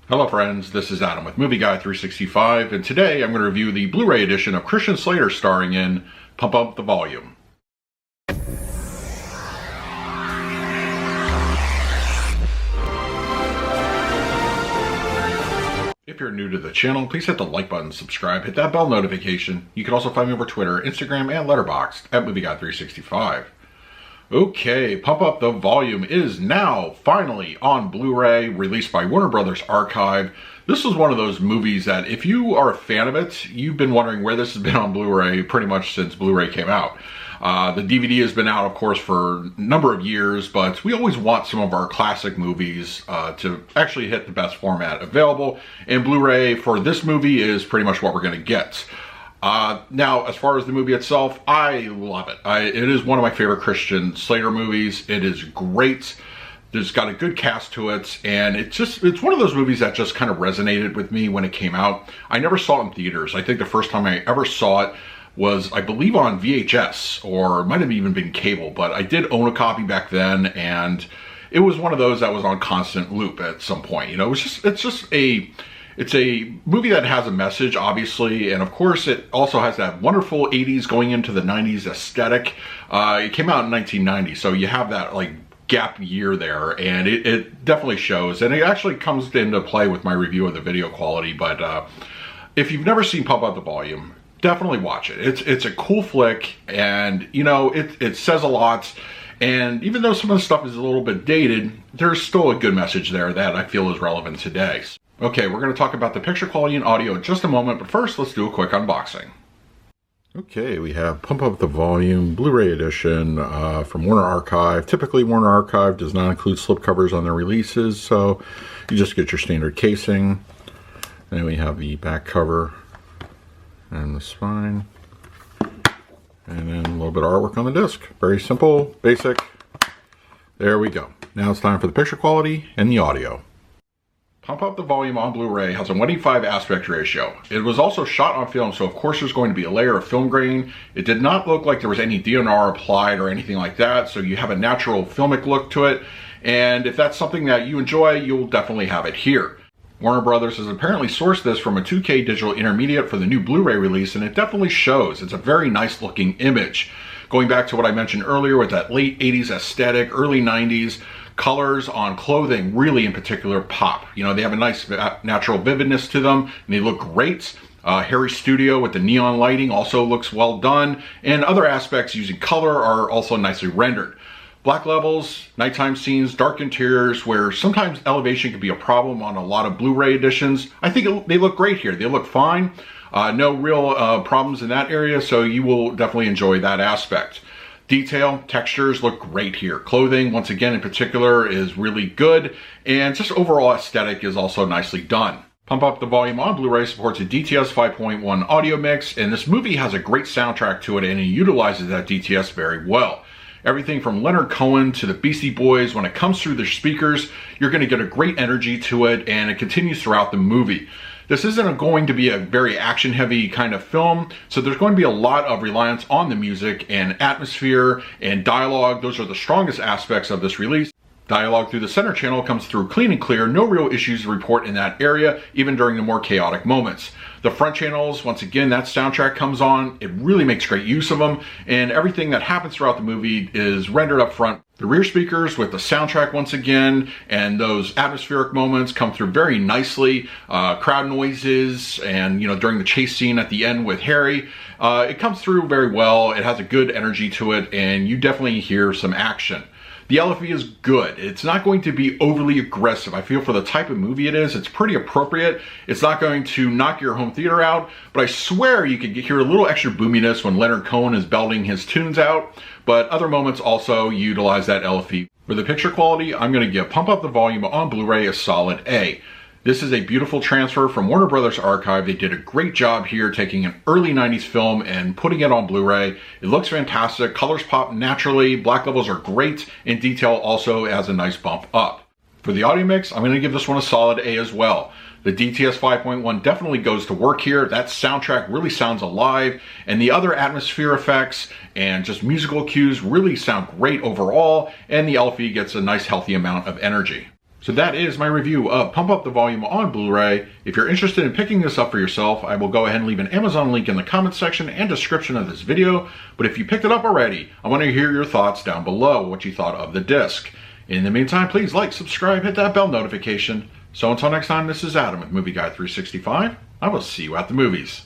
Hello friends, this is Adam with Movie Guy 365, and today I'm going to review the Blu-ray edition of Christian Slater starring in Pump Up the Volume. If you're new to the channel, please hit the like button, subscribe, hit that bell notification. You can also find me over Twitter, Instagram, and Letterboxd at Movie Guy 365. Okay, Pump Up the Volume is now finally on Blu-ray, released by Warner Brothers Archive. This was one of those movies that if you are a fan of it, you've been wondering where this has been on Blu-ray pretty much since Blu-ray came out. The DVD has been out, of course, for a number of years, but we always want some of our classic movies to actually hit the best format available, and Blu-ray for this movie is pretty much what we're going to get. Now, as far as the movie itself, I love it. It is one of my favorite Christian Slater movies. It is great. It's got a good cast to it, and it's one of those movies that just kind of resonated with me when it came out. I never saw it in theaters. I think the first time I ever saw it was, I believe, on VHS, or it might have even been cable, but I did own a copy back then, and it was one of those that was on constant loop at some point. You know, it's a movie that has a message, obviously, and of course it also has that wonderful 80s going into the 90s aesthetic. It came out in 1990, so you have that like gap year there, and it definitely shows, and it actually comes into play with my review of the video quality. But if you've never seen Pump Up the Volume, definitely watch it. It's a cool flick, and you know, it says a lot. And even though some of the stuff is a little bit dated, there's still a good message there that I feel is relevant today. Okay, we're going to talk about the picture quality and audio in just a moment, but first let's do a quick unboxing. Okay, we have Pump Up the Volume Blu-ray edition from Warner Archive. Typically, Warner Archive does not include slipcovers on their releases, so you just get your standard casing. And then we have the back cover and the spine. And then a little bit of artwork on the disc. Very simple, basic. There we go. Now it's time for the picture quality and the audio. Pump Up the Volume on Blu-ray has a 1:5 aspect ratio. It was also shot on film, so of course there's going to be a layer of film grain. It did not look like there was any DNR applied or anything like that, so you have a natural filmic look to it. And if that's something that you enjoy, you'll definitely have it here. Warner Brothers has apparently sourced this from a 2K digital intermediate for the new Blu-ray release, and it definitely shows. It's a very nice looking image. Going back to what I mentioned earlier with that late 80s aesthetic, early 90s, colors on clothing really in particular pop. You know, they have a nice natural vividness to them, and they look great. Harry Studio with the neon lighting also looks well done, and other aspects using color are also nicely rendered. Black levels, nighttime scenes, dark interiors, where sometimes elevation can be a problem on a lot of Blu-ray editions. I think they look great here. They look fine. No real problems in that area, so you will definitely enjoy that aspect. Detail, textures look great here. Clothing, once again in particular, is really good, and just overall aesthetic is also nicely done. Pump Up the Volume on Blu-ray supports a DTS 5.1 audio mix, and this movie has a great soundtrack to it, and it utilizes that DTS very well. Everything from Leonard Cohen to the Beastie Boys, when it comes through their speakers, you're going to get a great energy to it, and it continues throughout the movie. This isn't going to be a very action-heavy kind of film, so there's going to be a lot of reliance on the music and atmosphere and dialogue. Those are the strongest aspects of this release. Dialogue through the center channel comes through clean and clear, no real issues to report in that area, even during the more chaotic moments. The front channels, once again, that soundtrack comes on. It really makes great use of them, and everything that happens throughout the movie is rendered up front. The rear speakers with the soundtrack once again, and those atmospheric moments come through very nicely. Crowd noises, and you know, during the chase scene at the end with Harry, it comes through very well. It has a good energy to it, and you definitely hear some action. The LFE is good. It's not going to be overly aggressive. I feel for the type of movie it is, it's pretty appropriate. It's not going to knock your home theater out, but I swear you could hear a little extra boominess when Leonard Cohen is belting his tunes out, but other moments also utilize that LFE. For the picture quality, I'm going to give Pump Up the Volume on Blu-ray a solid A. This is a beautiful transfer from Warner Brothers Archive. They did a great job here taking an early 90s film and putting it on Blu-ray. It looks fantastic. Colors pop naturally. Black levels are great. And detail also has a nice bump up. For the audio mix, I'm going to give this one a solid A as well. The DTS 5.1 definitely goes to work here. That soundtrack really sounds alive, and the other atmosphere effects and just musical cues really sound great overall, and the LFE gets a nice healthy amount of energy. So that is my review of Pump Up the Volume on Blu-ray. If you're interested in picking this up for yourself, I will go ahead and leave an Amazon link in the comments section and description of this video. But if you picked it up already, I want to hear your thoughts down below, what you thought of the disc. In the meantime, please like, subscribe, hit that bell notification. So until next time, this is Adam with Movie Guy 365. I will see you at the movies.